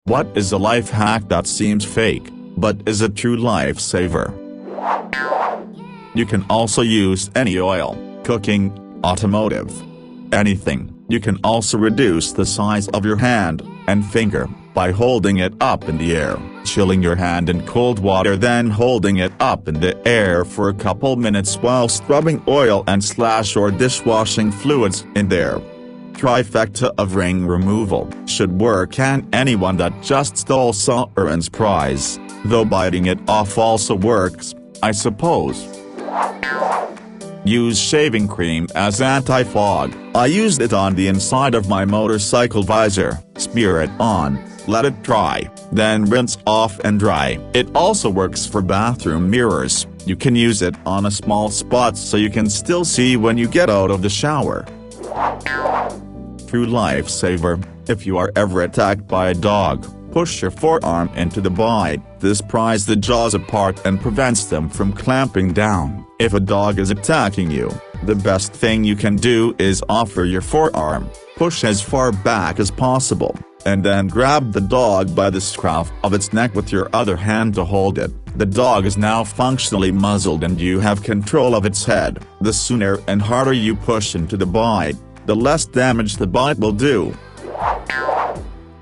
What is a life hack that seems fake, but is a true lifesaver? You can also use any oil, cooking, automotive, anything. You can also reduce the size of your hand and finger by holding it up in the air, chilling your hand in cold water, then holding it up in the air for a couple minutes while rubbing oil and slash or dishwashing fluids in there. Trifecta of ring removal should work, and anyone that just stole Soren's prize, though biting it off also works, I suppose. Use shaving cream as anti-fog. I used it on the inside of my motorcycle visor, smear it on, let it dry, then rinse off and dry. It also works for bathroom mirrors. You can use it on a small spot so you can still see when you get out of the shower. True lifesaver: if you are ever attacked by a dog, push your forearm into the bite. This pries the jaws apart and prevents them from clamping down. If a dog is attacking you, the best thing you can do is offer your forearm, push as far back as possible, and then grab the dog by the scruff of its neck with your other hand to hold it. The dog is now functionally muzzled and you have control of its head. The sooner and harder you push into the bite, the less damage the bite will do.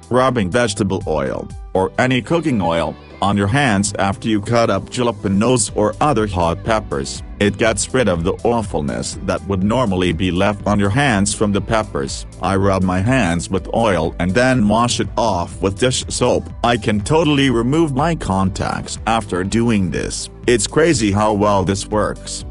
Rubbing vegetable oil, or any cooking oil, on your hands after you cut up jalapenos or other hot peppers. It gets rid of the awfulness that would normally be left on your hands from the peppers. I rub my hands with oil and then wash it off with dish soap. I can totally remove my contacts after doing this. It's crazy how well this works.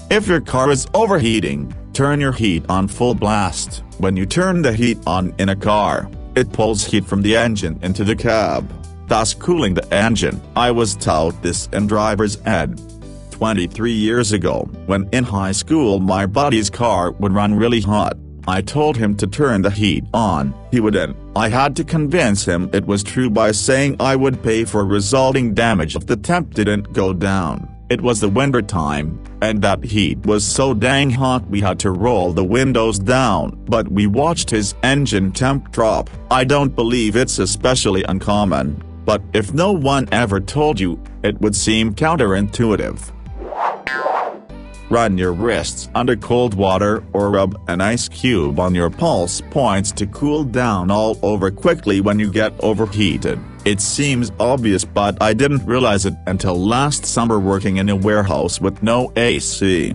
If your car is overheating, turn your heat on full blast. When you turn the heat on in a car, it pulls heat from the engine into the cab, thus cooling the engine. I was taught this in driver's ed 23 years ago. When in high school my buddy's car would run really hot, I told him to turn the heat on. He wouldn't. I had to convince him it was true by saying I would pay for resulting damage if the temp didn't go down. It was the winter time, and that heat was so dang hot we had to roll the windows down, but we watched his engine temp drop. I don't believe it's especially uncommon, but if no one ever told you, it would seem counterintuitive. Run your wrists under cold water or rub an ice cube on your pulse points to cool down all over quickly when you get overheated. It seems obvious, but I didn't realize it until last summer working in a warehouse with no AC.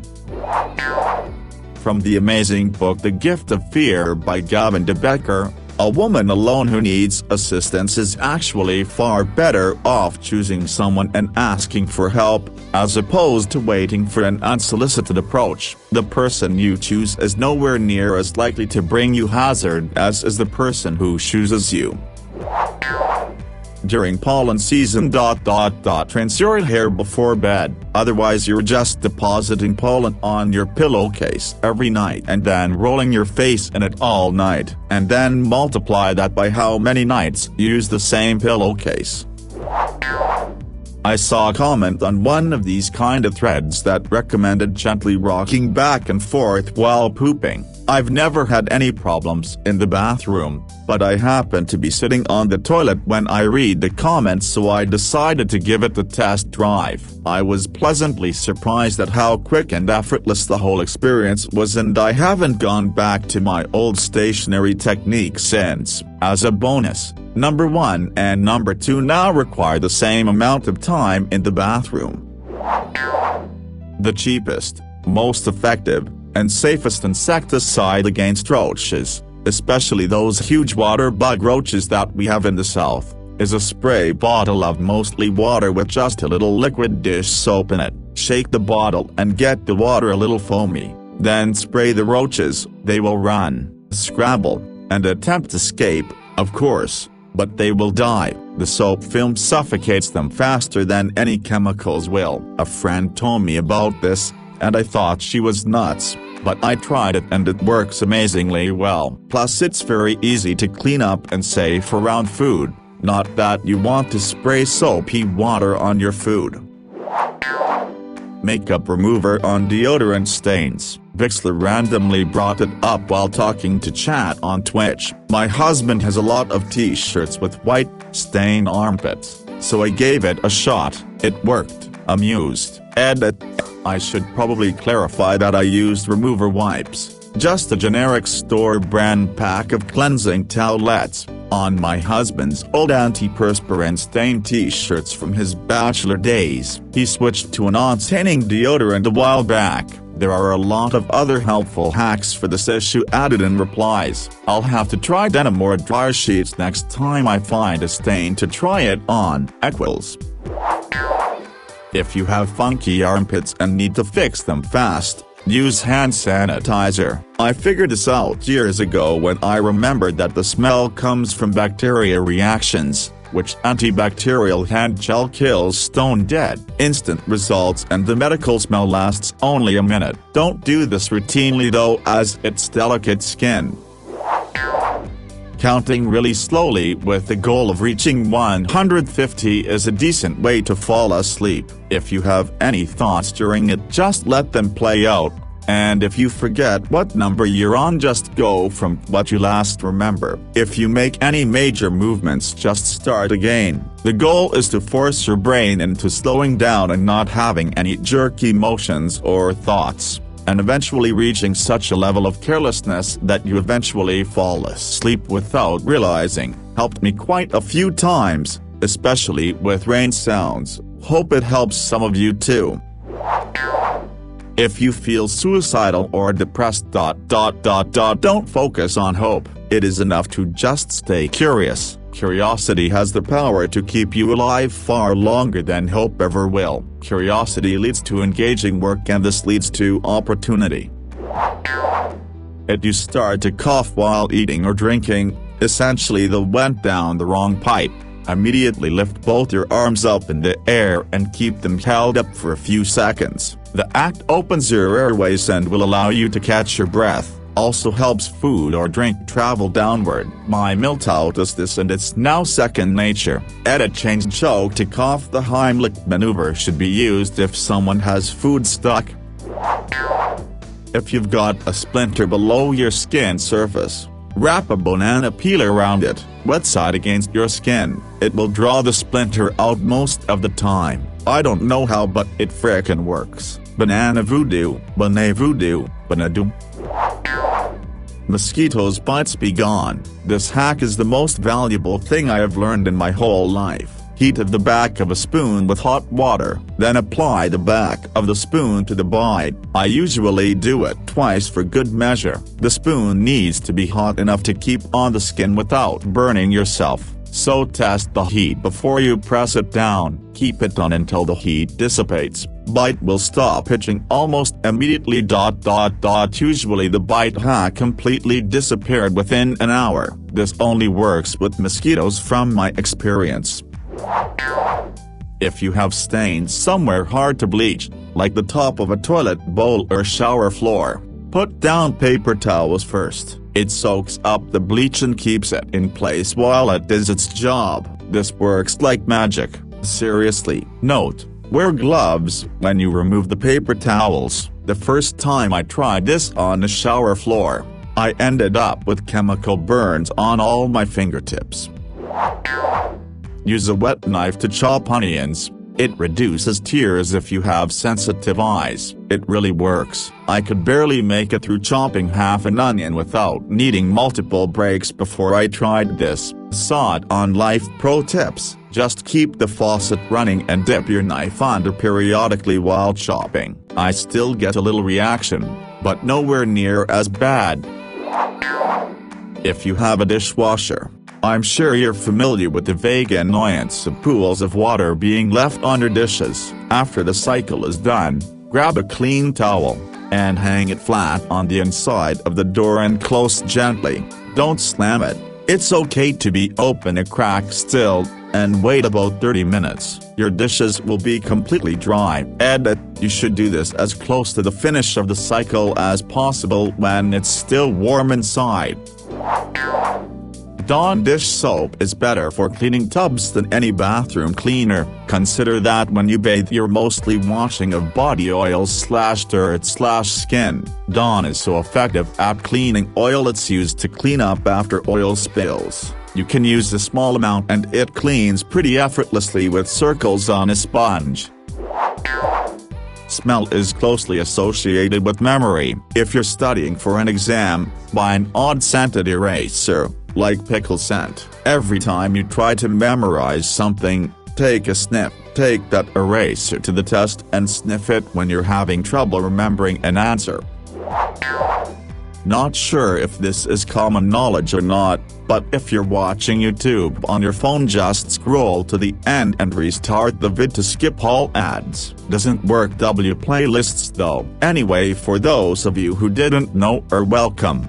From the amazing book The Gift of Fear by Gavin de Becker, a woman alone who needs assistance is actually far better off choosing someone and asking for help, as opposed to waiting for an unsolicited approach. The person you choose is nowhere near as likely to bring you hazard as is the person who chooses you. During pollen season. Rinse your hair before bed, otherwise you're just depositing pollen on your pillowcase every night and then rolling your face in it all night, and then multiply that by how many nights you use the same pillowcase. I saw a comment on one of these kind of threads that recommended gently rocking back and forth while pooping. I've never had any problems in the bathroom, but I happened to be sitting on the toilet when I read the comments, so I decided to give it a test drive. I was pleasantly surprised at how quick and effortless the whole experience was, and I haven't gone back to my old stationary technique since. As a bonus, number 1 and number 2 now require the same amount of time in the bathroom. The cheapest, most effective, and safest insecticide against roaches, especially those huge water bug roaches that we have in the south, is a spray bottle of mostly water with just a little liquid dish soap in it. Shake the bottle and get the water a little foamy, then spray the roaches. They will run, scrabble, and attempt to escape, of course, but they will die. The soap film suffocates them faster than any chemicals will. A friend told me about this, and I thought she was nuts, but I tried it and it works amazingly well. Plus it's very easy to clean up and safe around food, not that you want to spray soapy water on your food. Makeup remover on deodorant stains. Vixler randomly brought it up while talking to chat on Twitch. My husband has a lot of t-shirts with white, stained armpits, so I gave it a shot. It worked. Amused. Edit. I should probably clarify that I used remover wipes, just a generic store brand pack of cleansing towelettes, on my husband's old antiperspirant stained t-shirts from his bachelor days. He switched to a non-staining deodorant a while back. There are a lot of other helpful hacks for this issue added in replies. I'll have to try denim or dryer sheets next time I find a stain to try it on. Equals. If you have funky armpits and need to fix them fast, use hand sanitizer. I figured this out years ago when I remembered that the smell comes from bacteria reactions, which antibacterial hand gel kills stone dead. Instant results, and the medical smell lasts only a minute. Don't do this routinely though, as it's delicate skin. Counting really slowly with the goal of reaching 150 is a decent way to fall asleep. If you have any thoughts during it, just let them play out. And if you forget what number you're on, just go from what you last remember. If you make any major movements, just start again. The goal is to force your brain into slowing down and not having any jerky motions or thoughts, and eventually reaching such a level of carelessness that you eventually fall asleep without realizing. Helped me quite a few times, especially with rain sounds. Hope it helps some of you too. If you feel suicidal or depressed, don't focus on hope. It is enough to just stay curious. Curiosity has the power to keep you alive far longer than hope ever will. Curiosity leads to engaging work, and this leads to opportunity. If you start to cough while eating or drinking, essentially the went down the wrong pipe. Immediately lift both your arms up in the air and keep them held up for a few seconds. The act opens your airways and will allow you to catch your breath. Also helps food or drink travel downward. My milk does this and it's now second nature. Edit. Change choke to cough. The Heimlich maneuver should be used if someone has food stuck. If you've got a splinter below your skin surface, wrap a banana peel around it, wet side against your skin. It will draw the splinter out most of the time. I don't know how, but it frickin' works. Banana voodoo, banana voodoo, banana. Mosquitoes bites be gone. This hack is the most valuable thing I have learned in my whole life. Heat the back of a spoon with hot water, then apply the back of the spoon to the bite. I usually do it twice for good measure. The spoon needs to be hot enough to keep on the skin without burning yourself, so test the heat before you press it down. Keep it on until the heat dissipates. Bite will stop itching almost immediately. Usually the bite hack completely disappeared within an hour. This only works with mosquitoes from my experience. If you have stains somewhere hard to bleach, like the top of a toilet bowl or shower floor, put down paper towels first. It soaks up the bleach and keeps it in place while it does its job. This works like magic. Seriously. Note: wear gloves when you remove the paper towels. The first time I tried this on the shower floor, I ended up with chemical burns on all my fingertips. Use a wet knife to chop onions. It reduces tears if you have sensitive eyes. It really works. I could barely make it through chopping half an onion without needing multiple breaks before I tried this. Saw it on Life Pro Tips. Just keep the faucet running and dip your knife under periodically while chopping. I still get a little reaction, but nowhere near as bad. If you have a dishwasher, I'm sure you're familiar with the vague annoyance of pools of water being left under dishes. After the cycle is done, grab a clean towel and hang it flat on the inside of the door and close gently. Don't slam it. It's okay to be open a crack still, and wait about 30 minutes. Your dishes will be completely dry. Edit. You should do this as close to the finish of the cycle as possible when it's still warm inside. Dawn dish soap is better for cleaning tubs than any bathroom cleaner. Consider that when you bathe you're mostly washing of body oil/dirt/skin. Dawn is so effective at cleaning oil it's used to clean up after oil spills. You can use a small amount and it cleans pretty effortlessly with circles on a sponge. Smell is closely associated with memory. If you're studying for an exam, buy an odd-scented eraser, like pickle scent. Every time you try to memorize something, take a sniff. Take that eraser to the test and sniff it when you're having trouble remembering an answer. Not sure if this is common knowledge or not, but if you're watching YouTube on your phone, just scroll to the end and restart the vid to skip all ads. Doesn't work W playlists though. Anyway, for those of you who didn't know, are welcome.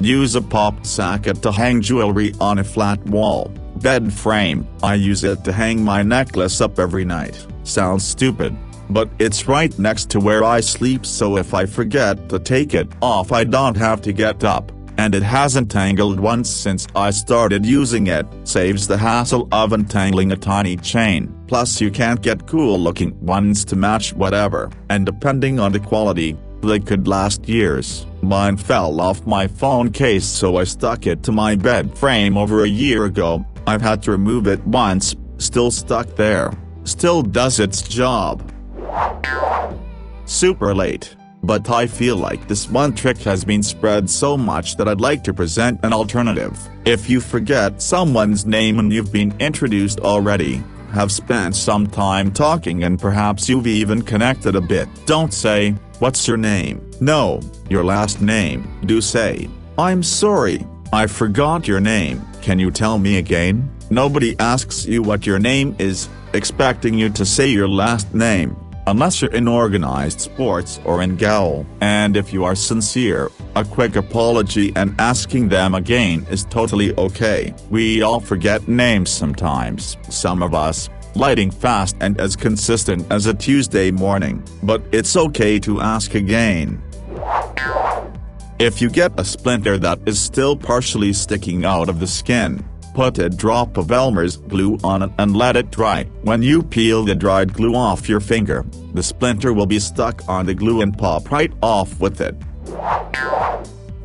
Use a popped socket to hang jewelry on a flat wall. Bed frame. I use it to hang my necklace up every night. Sounds stupid, but it's right next to where I sleep, so if I forget to take it off I don't have to get up, and it hasn't tangled once since I started using it. Saves the hassle of untangling a tiny chain, plus you can't get cool looking ones to match whatever, and depending on the quality, they could last years. Mine fell off my phone case, so I stuck it to my bed frame over a year ago. I've had to remove it once, still stuck there. Still does its job. Super late, but I feel like this one trick has been spread so much that I'd like to present an alternative. If you forget someone's name and you've been introduced already, have spent some time talking and perhaps you've even connected a bit, don't say, "What's your name?" No, your last name. Do say, "I'm sorry, I forgot your name, can you tell me again?" Nobody asks you what your name is, expecting you to say your last name, unless you're in organized sports or in gaol. And if you are sincere, a quick apology and asking them again is totally okay. We all forget names sometimes, some of us, lightning fast and as consistent as a Tuesday morning, but it's okay to ask again. If you get a splinter that is still partially sticking out of the skin, put a drop of Elmer's glue on it and let it dry. When you peel the dried glue off your finger, the splinter will be stuck on the glue and pop right off with it.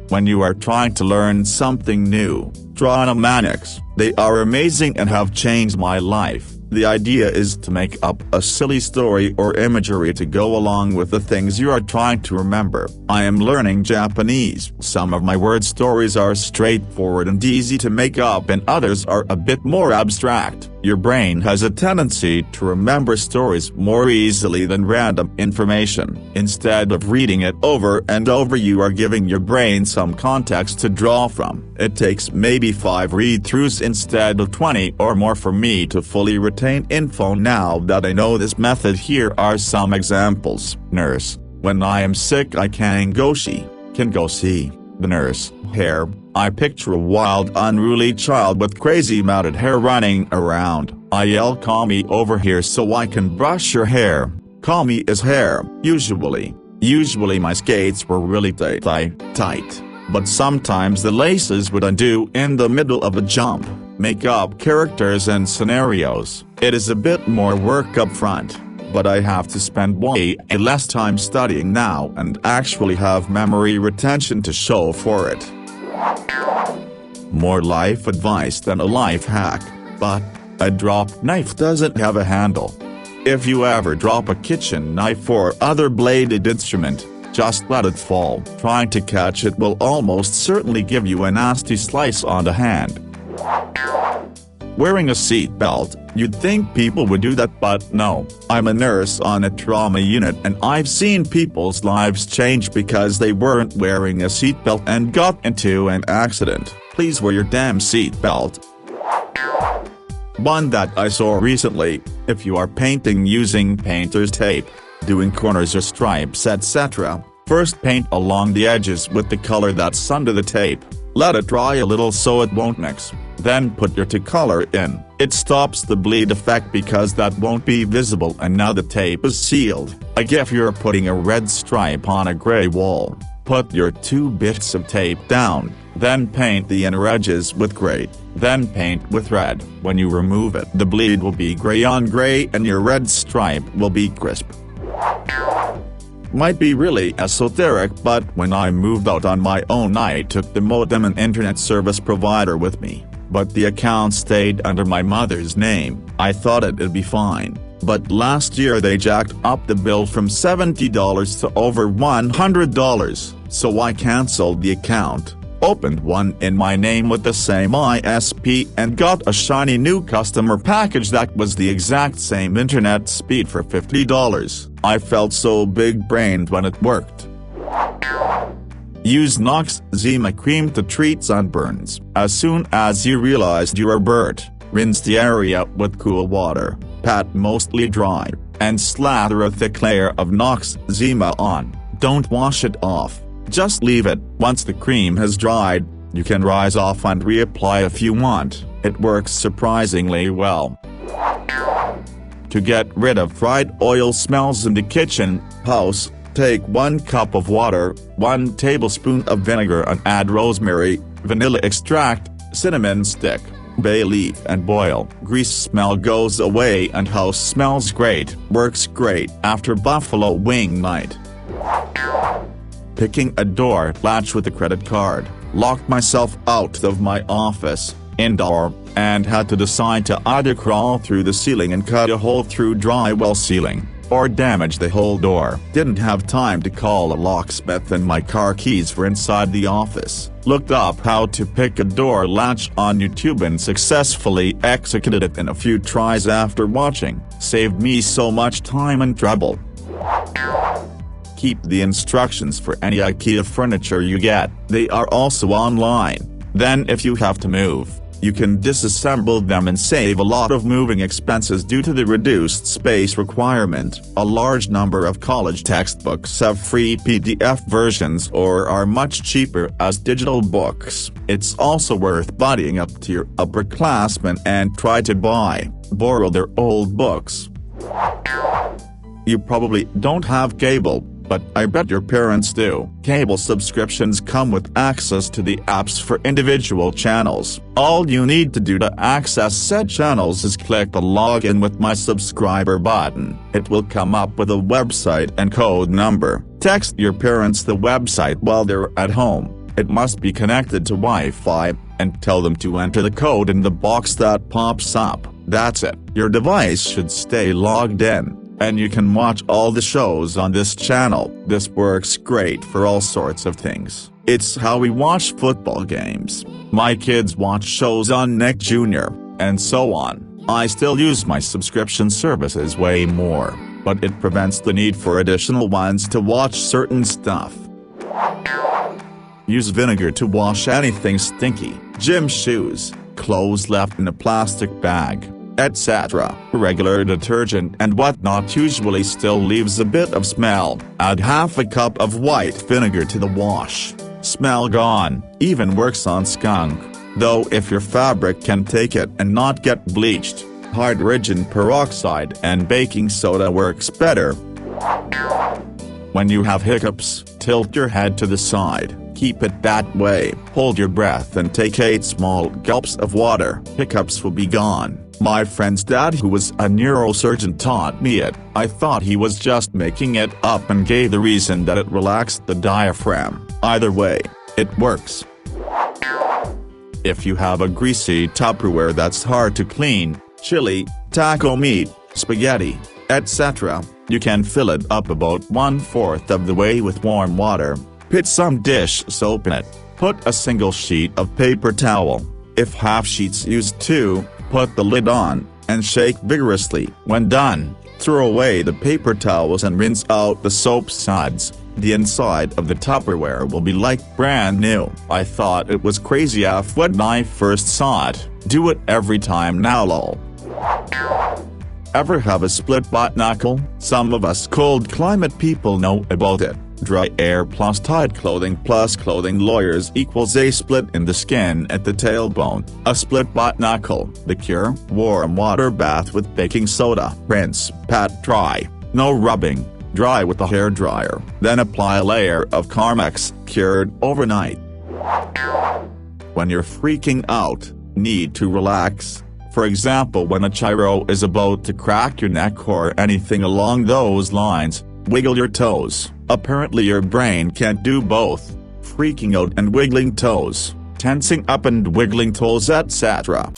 When you are trying to learn something new, draw mnemonics. They are amazing and have changed my life. The idea is to make up a silly story or imagery to go along with the things you are trying to remember. I am learning Japanese. Some of my word stories are straightforward and easy to make up, and others are a bit more abstract. Your brain has a tendency to remember stories more easily than random information. Instead of reading it over and over, you are giving your brain some context to draw from. It takes maybe 5 read-throughs instead of 20 or more for me to fully retain info. Now that I know this method, here are some examples. Nurse. When I am sick I can go see the nurse. Hair. I picture a wild unruly child with crazy matted hair running around. I yell, "Call me over here so I can brush your hair." Call me is hair. Usually my skates were really tight, but sometimes the laces would undo in the middle of a jump. Make up characters and scenarios. It is a bit more work up front, but I have to spend way less time studying now and actually have memory retention to show for it. More life advice than a life hack, but a dropped knife doesn't have a handle. If you ever drop a kitchen knife or other bladed instrument, just let it fall. Trying to catch it will almost certainly give you a nasty slice on the hand. Wearing a seatbelt. You'd think people would do that, but no. I'm a nurse on a trauma unit and I've seen people's lives change because they weren't wearing a seatbelt and got into an accident. Please wear your damn seatbelt. One that I saw recently: if you are painting using painter's tape, doing corners or stripes etc., first paint along the edges with the color that's under the tape. Let it dry a little so it won't mix. Then put your color in. It stops the bleed effect because that won't be visible, and now the tape is sealed. Like if you're putting a red stripe on a gray wall, Put your 2 bits of tape down, then paint the inner edges with gray, then paint with red. When you remove it, the bleed will be gray on gray and your red stripe will be crisp. Might be really esoteric, but when I moved out on my own I took the modem and internet service provider with me, but the account stayed under my mother's name. I thought it'd be fine, but last year they jacked up the bill from $70 to over $100, so I cancelled the account, opened one in my name with the same ISP and got a shiny new customer package that was the exact same internet speed for $50. I felt so big-brained when it worked. Use Noxzema cream to treat sunburns. As soon as you realized you were burnt, rinse the area with cool water, pat mostly dry, and slather a thick layer of Noxzema on. Don't wash it off. Just leave it. Once the cream has dried, you can rinse off and reapply if you want. It works surprisingly well. To get rid of fried oil smells in the kitchen, house, take 1 cup of water, 1 tablespoon of vinegar and add rosemary, vanilla extract, cinnamon stick, bay leaf and boil. Grease smell goes away and house smells great. Works great after buffalo wing night. Picking a door latch with a credit card. Locked myself out of my office, indoor, and had to decide to either crawl through the ceiling and cut a hole through drywall ceiling, or damage the whole door. Didn't have time to call a locksmith and my car keys were inside the office. Looked up how to pick a door latch on YouTube and successfully executed it in a few tries after watching. Saved me so much time and trouble. Keep the instructions for any IKEA furniture you get. They are also online. Then if you have to move, you can disassemble them and save a lot of moving expenses due to the reduced space requirement. A large number of college textbooks have free PDF versions or are much cheaper as digital books. It's also worth buddying up to your upperclassmen and try to borrow their old books. You probably don't have cable, but I bet your parents do. Cable subscriptions come with access to the apps for individual channels. All you need to do to access said channels is click the Login with My Subscriber button. It will come up with a website and code number. Text your parents the website while they're at home. It must be connected to Wi-Fi, and tell them to enter the code in the box that pops up. That's it. Your device should stay logged in, and you can watch all the shows on this channel. This works great for all sorts of things. It's how we watch football games. My kids watch shows on Nick Jr., and so on. I still use my subscription services way more, but it prevents the need for additional ones to watch certain stuff. Use vinegar to wash anything stinky, gym shoes, clothes left in a plastic bag, etc. Regular detergent and whatnot usually still leaves a bit of smell. Add half a cup of white vinegar to the wash. Smell gone. Even works on skunk. Though if your fabric can take it and not get bleached, hydrogen peroxide and baking soda works better. When you have hiccups, tilt your head to the side. Keep it that way. Hold your breath and take 8 small gulps of water. Hiccups will be gone. My friend's dad, who was a neurosurgeon, taught me it. I thought he was just making it up and gave the reason that it relaxed the diaphragm. Either way, it works. If you have a greasy Tupperware that's hard to clean, chili, taco meat, spaghetti, etc., you can fill it up about 1/4 of the way with warm water. Put some dish soap in it. Put a single sheet of paper towel. If half sheets used too, put the lid on, and shake vigorously. When done, throw away the paper towels and rinse out the soap suds. The inside of the Tupperware will be like brand new. I thought it was crazy AF when I first saw it. Do it every time now lol. Ever have a split butt knuckle? Some of us cold climate people know about it. Dry air plus tight clothing plus clothing lawyers equals a split in the skin at the tailbone. A split butt knuckle. The cure? Warm water bath with baking soda. Rinse, pat dry. No rubbing. Dry with a hairdryer, then apply a layer of Carmex, cured overnight. When you're freaking out, need to relax, for example when a chiro is about to crack your neck or anything along those lines, wiggle your toes. Apparently your brain can't do both, freaking out and wiggling toes, tensing up and wiggling toes, etc.